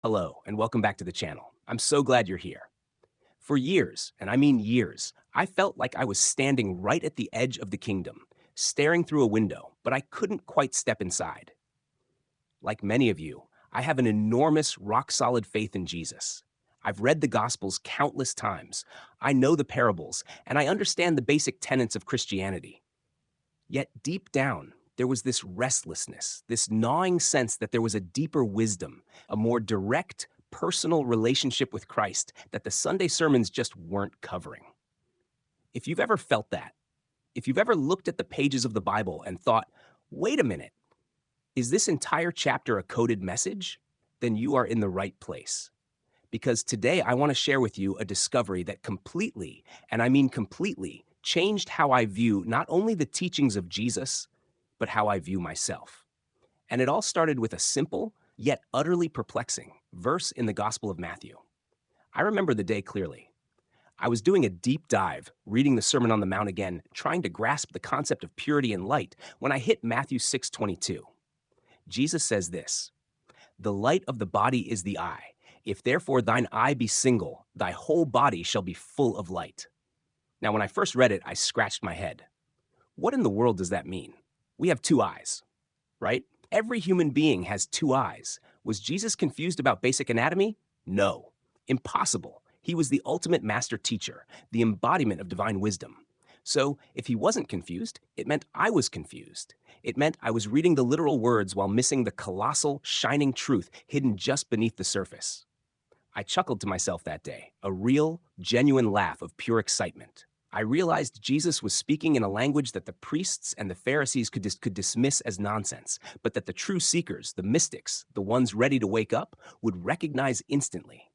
Hello, and welcome back to the channel. I'm so glad you're here. For years, and I mean years, I felt like I was standing right at the edge of the kingdom, staring through a window, but I couldn't quite step inside. Like many of you, I have an enormous, rock solid faith in Jesus. I've read the Gospels countless times. I know the parables, and I understand the basic tenets of Christianity. Yet deep down, there was this restlessness, this gnawing sense that there was a deeper wisdom, a more direct, personal relationship with Christ that the Sunday sermons just weren't covering. If you've ever felt that, if you've ever looked at the pages of the Bible and thought, wait a minute, is this entire chapter a coded message? Then you are in the right place. Because today I want to share with you a discovery that completely, and I mean completely, changed how I view not only the teachings of Jesus, but how I view myself. And it all started with a simple, yet utterly perplexing verse in the Gospel of Matthew. I remember the day clearly. I was doing a deep dive, reading the Sermon on the Mount again, trying to grasp the concept of purity and light, when I hit Matthew 6:22. Jesus says this, "The light of the body is the eye. If therefore thine eye be single, thy whole body shall be full of light." Now, when I first read it, I scratched my head. What in the world does that mean? We have two eyes, right? Every human being has two eyes. Was Jesus confused about basic anatomy? No. Impossible. He was the ultimate master teacher, the embodiment of divine wisdom. So, if he wasn't confused, it meant I was confused. It meant I was reading the literal words while missing the colossal, shining truth hidden just beneath the surface. I chuckled to myself that day, a real, genuine laugh of pure excitement. I realized Jesus was speaking in a language that the priests and the Pharisees could dismiss as nonsense, but that the true seekers, the mystics, the ones ready to wake up, would recognize instantly.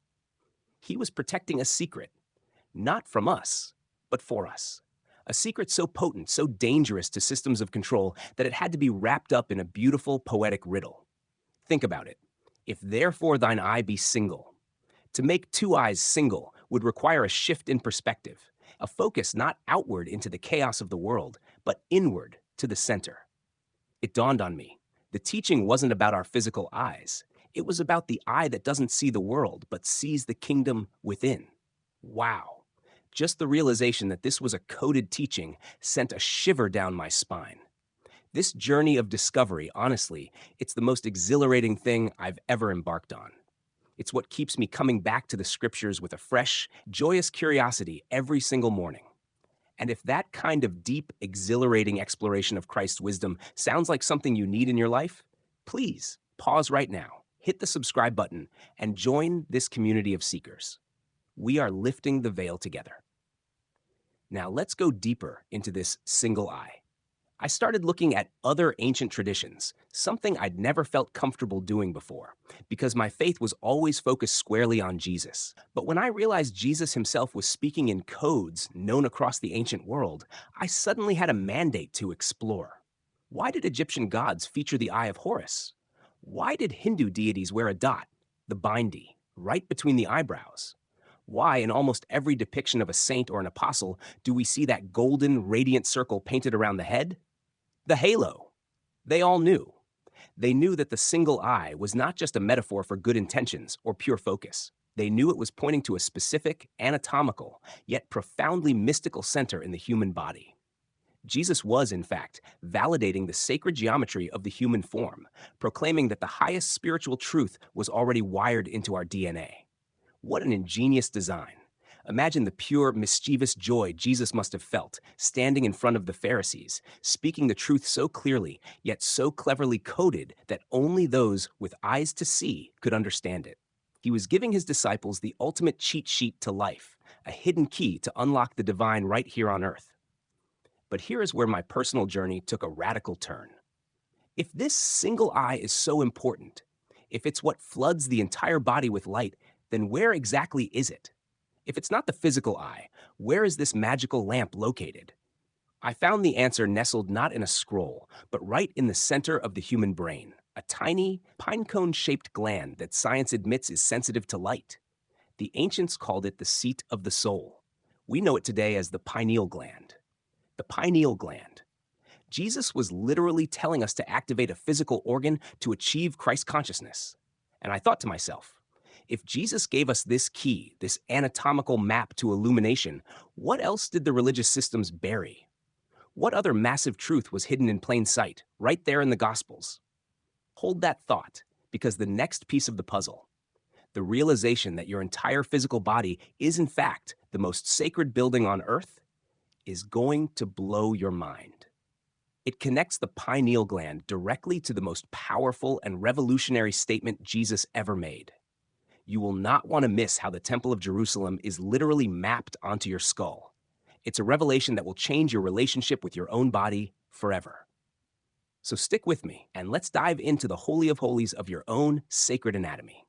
He was protecting a secret, not from us, but for us. A secret so potent, so dangerous to systems of control that it had to be wrapped up in a beautiful, poetic riddle. Think about it. If therefore thine eye be single, to make two eyes single would require a shift in perspective, a focus not outward into the chaos of the world, but inward to the center. It dawned on me. The teaching wasn't about our physical eyes. It was about the eye that doesn't see the world, but sees the kingdom within. Wow. Just the realization that this was a coded teaching sent a shiver down my spine. This journey of discovery, honestly, it's the most exhilarating thing I've ever embarked on. It's what keeps me coming back to the scriptures with a fresh, joyous curiosity every single morning. And if that kind of deep, exhilarating exploration of Christ's wisdom sounds like something you need in your life, please pause right now, hit the subscribe button, and join this community of seekers. We are lifting the veil together. Now let's go deeper into this single eye. I started looking at other ancient traditions, something I'd never felt comfortable doing before, because my faith was always focused squarely on Jesus. But when I realized Jesus himself was speaking in codes known across the ancient world, I suddenly had a mandate to explore. Why did Egyptian gods feature the eye of Horus? Why did Hindu deities wear a dot, the bindi, right between the eyebrows? Why, in almost every depiction of a saint or an apostle, do we see that golden, radiant circle painted around the head? The halo. They all knew. They knew that the single eye was not just a metaphor for good intentions or pure focus. They knew it was pointing to a specific, anatomical, yet profoundly mystical center in the human body. Jesus was, in fact, validating the sacred geometry of the human form, proclaiming that the highest spiritual truth was already wired into our DNA. What an ingenious design. Imagine the pure, mischievous joy Jesus must have felt, standing in front of the Pharisees, speaking the truth so clearly, yet so cleverly coded that only those with eyes to see could understand it. He was giving his disciples the ultimate cheat sheet to life, a hidden key to unlock the divine right here on earth. But here is where my personal journey took a radical turn. If this single eye is so important, if it's what floods the entire body with light, then where exactly is it? If it's not the physical eye, where is this magical lamp located? I found the answer nestled not in a scroll, but right in the center of the human brain, a tiny, pinecone-shaped gland that science admits is sensitive to light. The ancients called it the seat of the soul. We know it today as the pineal gland. The pineal gland. Jesus was literally telling us to activate a physical organ to achieve Christ consciousness. And I thought to myself, If Jesus gave us this key, this anatomical map to illumination, what else did the religious systems bury? What other massive truth was hidden in plain sight, right there in the Gospels? Hold that thought, because the next piece of the puzzle, the realization that your entire physical body is in fact the most sacred building on earth, is going to blow your mind. It connects the pineal gland directly to the most powerful and revolutionary statement Jesus ever made. You will not want to miss how the Temple of Jerusalem is literally mapped onto your skull. It's a revelation that will change your relationship with your own body forever. So stick with me and let's dive into the Holy of Holies of your own sacred anatomy.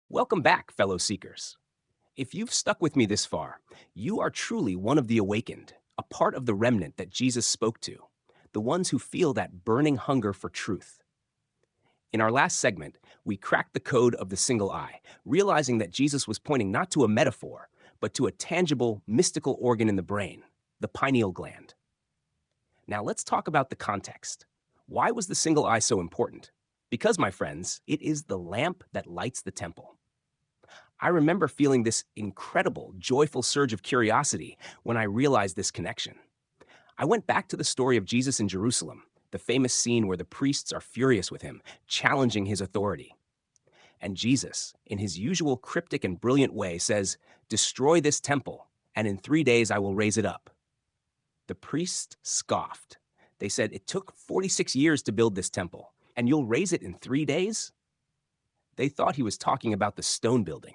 Welcome back, fellow seekers. If you've stuck with me this far, you are truly one of the awakened, a part of the remnant that Jesus spoke to, the ones who feel that burning hunger for truth. In our last segment, we cracked the code of the single eye, realizing that Jesus was pointing not to a metaphor, but to a tangible, mystical organ in the brain, the pineal gland. Now let's talk about the context. Why was the single eye so important? Because, my friends, it is the lamp that lights the temple. I remember feeling this incredible, joyful surge of curiosity when I realized this connection. I went back to the story of Jesus in Jerusalem, the famous scene where the priests are furious with him, challenging his authority. And Jesus, in his usual cryptic and brilliant way, says, "Destroy this temple, and in 3 days I will raise it up." The priests scoffed. They said, "It took 46 years to build this temple, and you'll raise it in 3 days?" They thought he was talking about the stone building.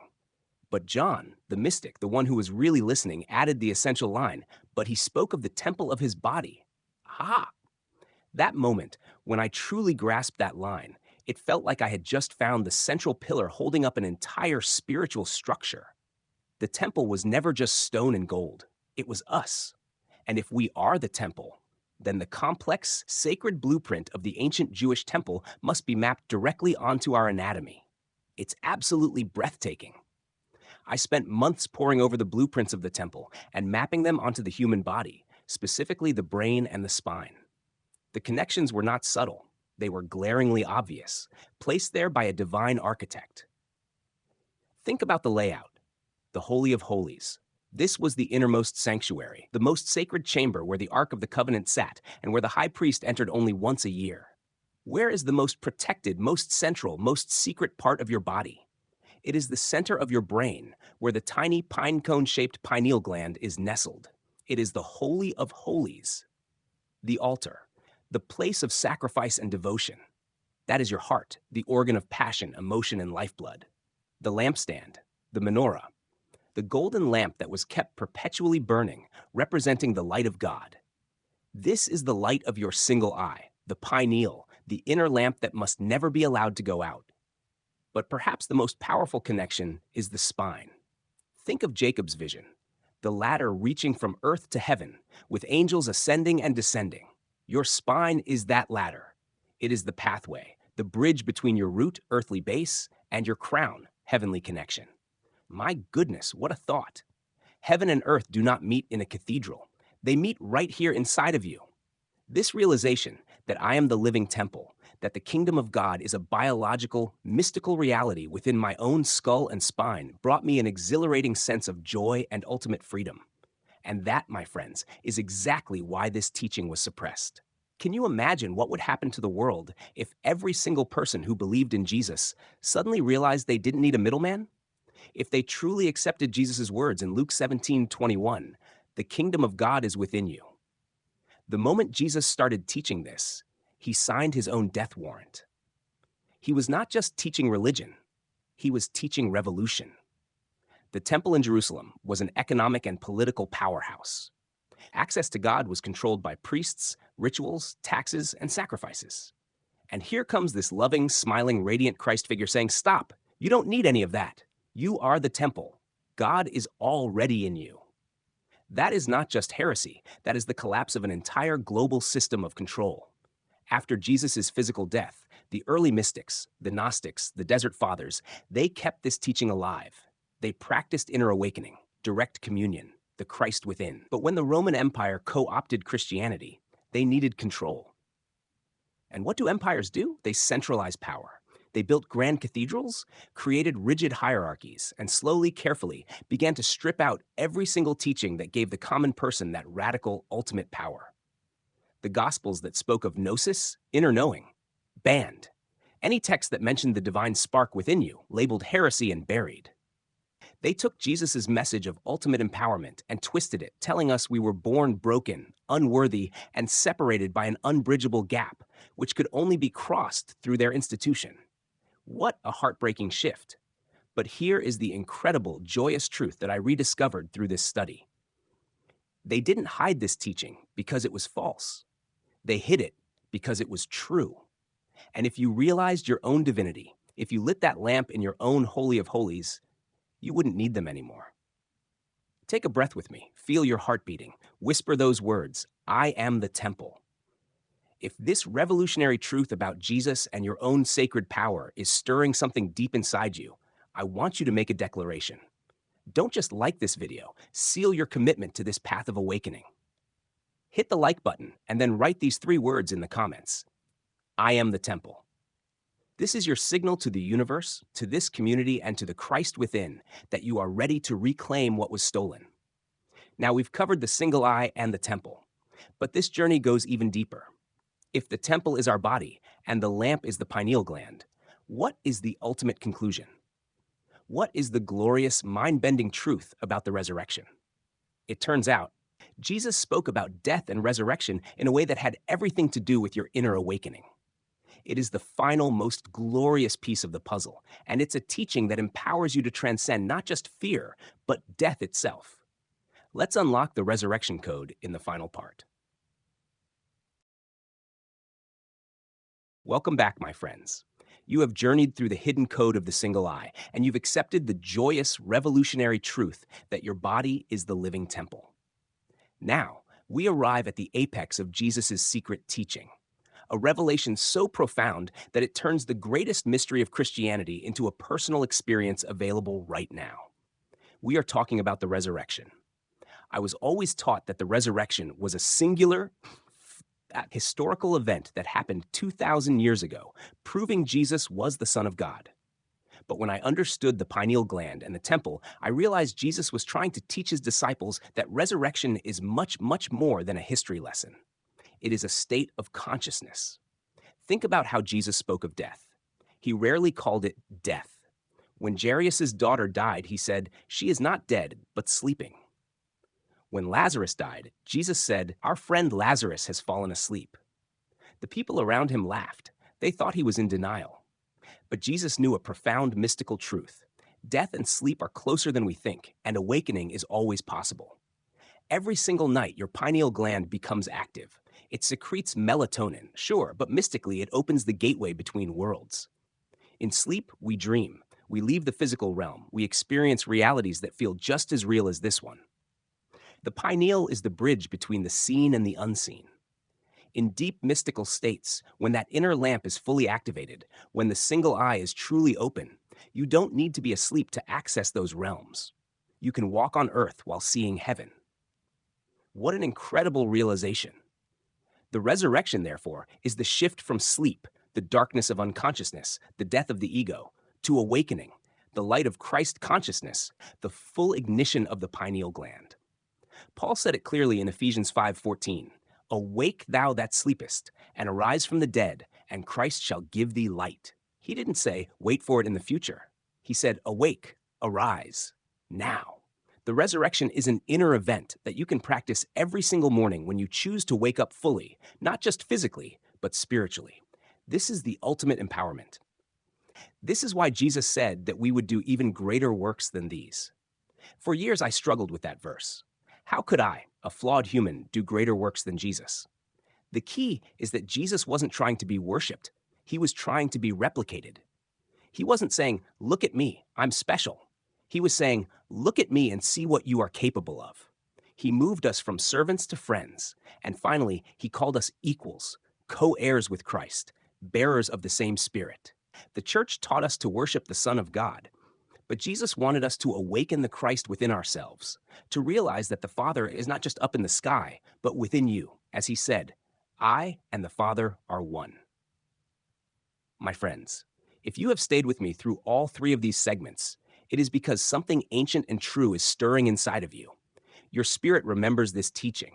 But John, the mystic, the one who was really listening, added the essential line, "But he spoke of the temple of his body." Aha! That moment, when I truly grasped that line, it felt like I had just found the central pillar holding up an entire spiritual structure. The temple was never just stone and gold. It was us. And if we are the temple, then the complex, sacred blueprint of the ancient Jewish temple must be mapped directly onto our anatomy. It's absolutely breathtaking. I spent months poring over the blueprints of the temple and mapping them onto the human body, specifically the brain and the spine. The connections were not subtle. They were glaringly obvious, placed there by a divine architect. Think about the layout. The Holy of Holies. This was the innermost sanctuary, the most sacred chamber where the Ark of the Covenant sat and where the high priest entered only once a year. Where is the most protected, most central, most secret part of your body? It is the center of your brain, where the tiny pine cone-shaped pineal gland is nestled. It is the Holy of Holies. The altar, the place of sacrifice and devotion. That is your heart, the organ of passion, emotion, and lifeblood. The lampstand, the menorah, the golden lamp that was kept perpetually burning, representing the light of God. This is the light of your single eye, the pineal, the inner lamp that must never be allowed to go out. But perhaps the most powerful connection is the spine. Think of Jacob's vision, the ladder reaching from earth to heaven, with angels ascending and descending. Your spine is that ladder. It is the pathway, the bridge between your root, earthly base, and your crown, heavenly connection. My goodness, what a thought. Heaven and earth do not meet in a cathedral. They meet right here inside of you. This realization that I am the living temple, that the kingdom of God is a biological, mystical reality within my own skull and spine, brought me an exhilarating sense of joy and ultimate freedom. And that, my friends, is exactly why this teaching was suppressed. Can you imagine what would happen to the world if every single person who believed in Jesus suddenly realized they didn't need a middleman? If they truly accepted Jesus' words in Luke 17:21, "The kingdom of God is within you." The moment Jesus started teaching this, he signed his own death warrant. He was not just teaching religion, he was teaching revolution. The temple in Jerusalem was an economic and political powerhouse. Access to God was controlled by priests, rituals, taxes, and sacrifices. And here comes this loving, smiling, radiant Christ figure saying, "Stop, you don't need any of that. You are the temple. God is already in you." That is not just heresy, that is the collapse of an entire global system of control. After Jesus' physical death, the early mystics, the Gnostics, the Desert Fathers, they kept this teaching alive. They practiced inner awakening, direct communion, the Christ within. But when the Roman Empire co-opted Christianity, they needed control. And what do empires do? They centralize power. They built grand cathedrals, created rigid hierarchies, and slowly, carefully began to strip out every single teaching that gave the common person that radical, ultimate power. The Gospels that spoke of gnosis, inner knowing, banned. Any text that mentioned the divine spark within you, labeled heresy and buried. They took Jesus' message of ultimate empowerment and twisted it, telling us we were born broken, unworthy, and separated by an unbridgeable gap, which could only be crossed through their institution. What a heartbreaking shift. But here is the incredible, joyous truth that I rediscovered through this study. They didn't hide this teaching because it was false. They hid it because it was true. And if you realized your own divinity, if you lit that lamp in your own Holy of Holies, you wouldn't need them anymore. Take a breath with me. Feel your heart beating. Whisper those words, I am the temple. If this revolutionary truth about Jesus and your own sacred power is stirring something deep inside you, I want you to make a declaration. Don't just like this video, seal your commitment to this path of awakening. Hit the like button and then write these 3 words in the comments. I am the temple. This is your signal to the universe, to this community, and to the Christ within that you are ready to reclaim what was stolen. Now we've covered the single eye and the temple, but this journey goes even deeper. If the temple is our body and the lamp is the pineal gland, what is the ultimate conclusion? What is the glorious, mind-bending truth about the resurrection? It turns out, Jesus spoke about death and resurrection in a way that had everything to do with your inner awakening. It is the final, most glorious piece of the puzzle, and it's a teaching that empowers you to transcend not just fear, but death itself. Let's unlock the resurrection code in the final part. Welcome back, my friends. You have journeyed through the hidden code of the single eye, and you've accepted the joyous, revolutionary truth that your body is the living temple. Now, we arrive at the apex of Jesus' secret teaching, a revelation so profound that it turns the greatest mystery of Christianity into a personal experience available right now. We are talking about the resurrection. I was always taught that the resurrection was a singular, historical event that happened 2,000 years ago, proving Jesus was the Son of God. But when I understood the pineal gland and the temple, I realized Jesus was trying to teach his disciples that resurrection is much, much more than a history lesson. It is a state of consciousness. Think about how Jesus spoke of death. He rarely called it death. When Jairus' daughter died, he said, "She is not dead, but sleeping." When Lazarus died, Jesus said, "Our friend Lazarus has fallen asleep." The people around him laughed. They thought he was in denial. But Jesus knew a profound mystical truth. Death and sleep are closer than we think, and awakening is always possible. Every single night, your pineal gland becomes active. It secretes melatonin, sure, but mystically it opens the gateway between worlds. In sleep, we dream. We leave the physical realm. We experience realities that feel just as real as this one. The pineal is the bridge between the seen and the unseen. In deep mystical states, when that inner lamp is fully activated, when the single eye is truly open, you don't need to be asleep to access those realms. You can walk on earth while seeing heaven. What an incredible realization. The resurrection, therefore, is the shift from sleep, the darkness of unconsciousness, the death of the ego, to awakening, the light of Christ consciousness, the full ignition of the pineal gland. Paul said it clearly in Ephesians 5:14, "Awake thou that sleepest, and arise from the dead, and Christ shall give thee light." He didn't say, wait for it in the future. He said, awake, arise, now. The resurrection is an inner event that you can practice every single morning when you choose to wake up fully, not just physically, but spiritually. This is the ultimate empowerment. This is why Jesus said that we would do even greater works than these. For years, I struggled with that verse. How could I, a flawed human, do greater works than Jesus? The key is that Jesus wasn't trying to be worshipped. He was trying to be replicated. He wasn't saying, look at me, I'm special. He was saying, look at me and see what you are capable of. He moved us from servants to friends. And finally, he called us equals, co-heirs with Christ, bearers of the same Spirit. The church taught us to worship the Son of God. But Jesus wanted us to awaken the Christ within ourselves, to realize that the Father is not just up in the sky, but within you. As he said, I and the Father are one. My friends, If you have stayed with me through all three of these segments, it is because something ancient and true is stirring inside of you. Your spirit remembers this teaching.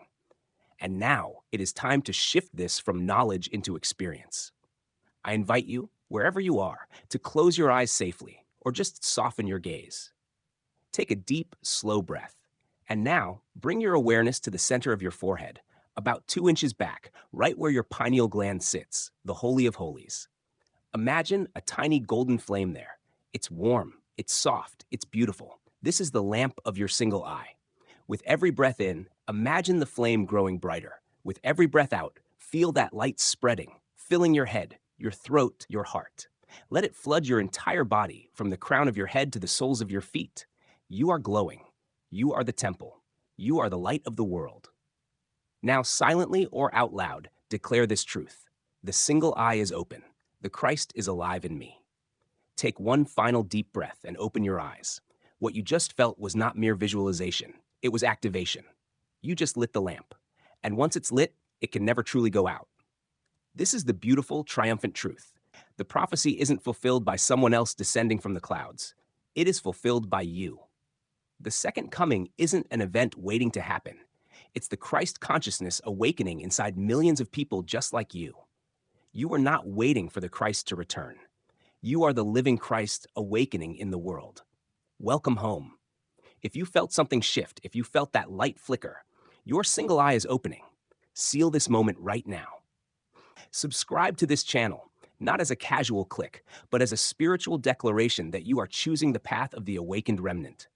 And now it is time to shift this from knowledge into experience. I invite you, wherever you are, to close your eyes safely or just soften your gaze. Take a deep, slow breath. And now bring your awareness to the center of your forehead, about 2 inches back, right where your pineal gland sits, the Holy of Holies. Imagine a tiny golden flame there. It's warm, it's soft, it's beautiful. This is the lamp of your single eye. With every breath in, imagine the flame growing brighter. With every breath out, feel that light spreading, filling your head, your throat, your heart. Let it flood your entire body, from the crown of your head to the soles of your feet. You are glowing. You are the temple. You are the light of the world. Now, silently or out loud, declare this truth. The single eye is open. The Christ is alive in me. Take one final deep breath and open your eyes. What you just felt was not mere visualization. It was activation. You just lit the lamp. And once it's lit, it can never truly go out. This is the beautiful, triumphant truth. The prophecy isn't fulfilled by someone else descending from the clouds. It is fulfilled by you. The second coming isn't an event waiting to happen. It's the Christ consciousness awakening inside millions of people just like you. You are not waiting for the Christ to return. You are the living Christ awakening in the world. Welcome home. If you felt something shift, if you felt that light flicker, your single eye is opening. Seal this moment right now. Subscribe to this channel, not as a casual click, but as a spiritual declaration that you are choosing the path of the awakened remnant.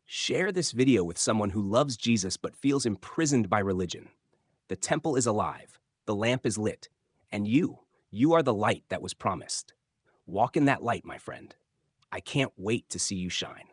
Share this video with someone who loves Jesus but feels imprisoned by religion. The temple is alive, the lamp is lit, and you are the light that was promised. Walk in that light, my friend. I can't wait to see you shine.